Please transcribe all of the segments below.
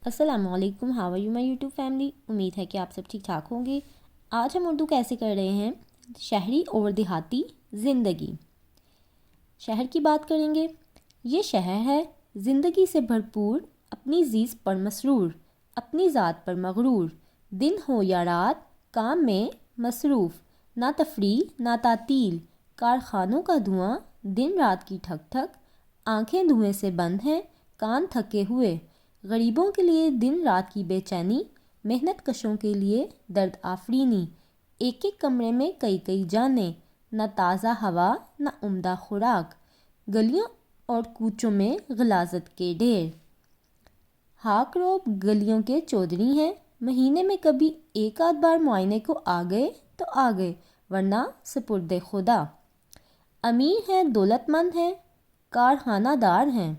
السلام علیکم، how are you my YouTube family. امید ہے کہ آپ سب ٹھیک ٹھاک ہوں گے۔ آج ہم اردو کیسے کر رہے ہیں، شہری اور دیہاتی زندگی۔ شہر کی بات کریں گے۔ یہ شہر ہے زندگی سے بھرپور، اپنی زیز پر مسرور، اپنی ذات پر مغرور، دن ہو یا رات کام میں مصروف، نہ تفریح نہ تعطیل، کارخانوں کا دھواں، دن رات کی ٹھک ٹھک، آنکھیں دھویں سے بند ہیں، کان تھکے ہوئے، غریبوں کے لیے دن رات کی بے چینی، محنت کشوں کے لیے درد آفرینی، ایک ایک کمرے میں کئی کئی جانیں، نہ تازہ ہوا نہ عمدہ خوراک، گلیوں اور کوچوں میں غلاظت کے ڈھیر۔ ہاک روب گلیوں کے چودھری ہیں، مہینے میں کبھی ایک آدھ بار معائنے کو آ گئے تو آ گئے، ورنہ سپرد خدا۔ امیر ہیں، دولت مند ہیں، کارخانہ دار ہیں،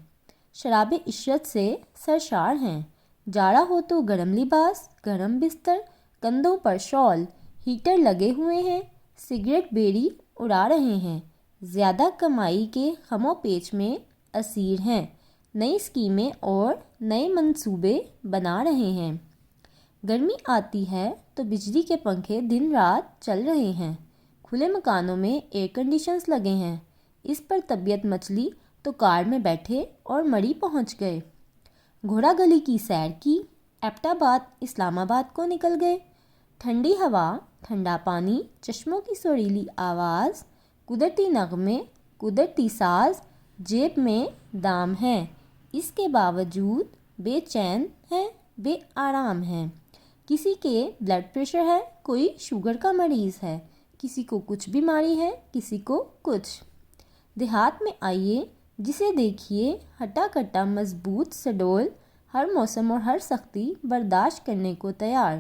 شراب عشرت سے سرشار ہیں، جاڑا ہو تو گرم لباس، گرم بستر، کندھوں پر شال، ہیٹر لگے ہوئے ہیں، سگریٹ بیڑی اڑا رہے ہیں، زیادہ کمائی کے خم و پیچ میں اسیر ہیں، نئی اسکیمیں اور نئے منصوبے بنا رہے ہیں۔ گرمی آتی ہے تو بجلی کے پنکھے دن رات چل رہے ہیں، کھلے مکانوں میں ایئر کنڈیشنز لگے ہیں، اس پر طبیعت مچلی تو کار میں بیٹھے اور مڑی پہنچ گئے۔ گھوڑا گلی کی سیر کی، ایبٹ آباد اسلام آباد کو نکل گئے، ٹھنڈی ہوا، ٹھنڈا پانی، چشموں کی سریلی آواز، قدرتی نغمے، قدرتی ساز، جیب میں دام ہیں، اس کے باوجود بے چین ہیں، بے آرام ہیں۔ کسی کے بلڈ پریشر ہے، کوئی شوگر کا مریض ہے، کسی کو کچھ بیماری ہے، کسی کو کچھ۔ دیہات میں آئیے، جسے دیکھیے ہٹا کٹا مضبوط سڈول، ہر موسم اور ہر سختی برداشت کرنے کو تیار۔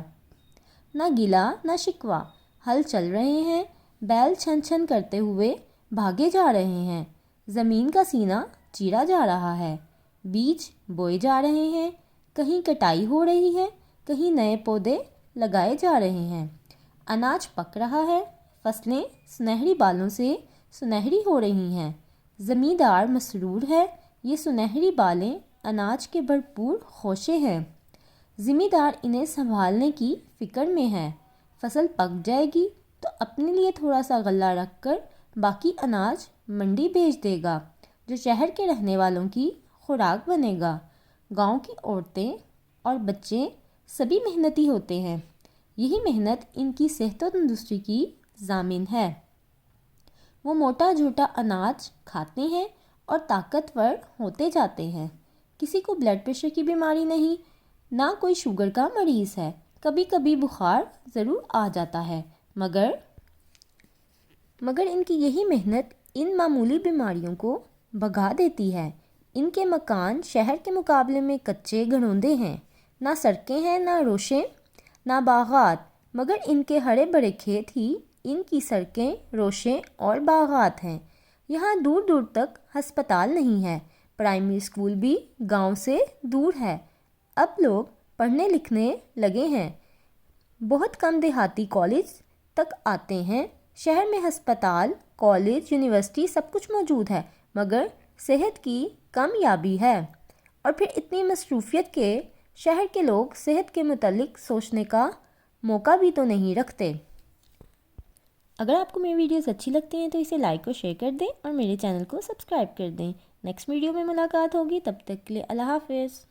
نہ گلا نہ شکوہ، ہل چل رہے ہیں، بیل چھن چھن کرتے ہوئے بھاگے جا رہے ہیں، زمین کا سینہ چیرا جا رہا ہے، بیج بوئے جا رہے ہیں، کہیں کٹائی ہو رہی ہے، کہیں نئے پودے لگائے جا رہے ہیں، اناج پک رہا ہے، فصلیں سنہری بالوں سے سنہری ہو رہی ہیں، زمیندار مسرور ہے، یہ سنہری بالیں اناج کے بھرپور خوشے ہیں، زمیندار انہیں سنبھالنے کی فکر میں ہے، فصل پک جائے گی تو اپنے لیے تھوڑا سا غلہ رکھ کر باقی اناج منڈی بھیج دے گا، جو شہر کے رہنے والوں کی خوراک بنے گا۔ گاؤں کی عورتیں اور بچے سبھی محنتی ہوتے ہیں، یہی محنت ان کی صحت و تندرستی کی ضامن ہے۔ وہ موٹا جھوٹا اناج کھاتے ہیں اور طاقتور ہوتے جاتے ہیں، کسی کو بلڈ پریشر کی بیماری نہیں، نہ کوئی شوگر کا مریض ہے، کبھی کبھی بخار ضرور آ جاتا ہے، مگر ان کی یہی محنت ان معمولی بیماریوں کو بھگا دیتی ہے۔ ان کے مکان شہر کے مقابلے میں کچے گھروندے ہیں، نہ سڑکیں ہیں نہ روشیں نہ باغات، مگر ان کے ہرے بھرے کھیت ہی ان کی سڑکیں، روشیں اور باغات ہیں۔ یہاں دور دور تک ہسپتال نہیں ہے، پرائمری اسکول بھی گاؤں سے دور ہے، اب لوگ پڑھنے لکھنے لگے ہیں، بہت کم دیہاتی کالج تک آتے ہیں۔ شہر میں ہسپتال، کالج، یونیورسٹی سب کچھ موجود ہے، مگر صحت کی کمیابی ہے، اور پھر اتنی مصروفیت کہ شہر کے لوگ صحت کے متعلق سوچنے کا موقع بھی تو نہیں رکھتے۔ اگر آپ کو میری ویڈیوز اچھی لگتی ہیں تو اسے لائک اور شیئر کر دیں اور میرے چینل کو سبسکرائب کر دیں۔ نیکسٹ ویڈیو میں ملاقات ہوگی، تب تک کے لیے اللہ حافظ۔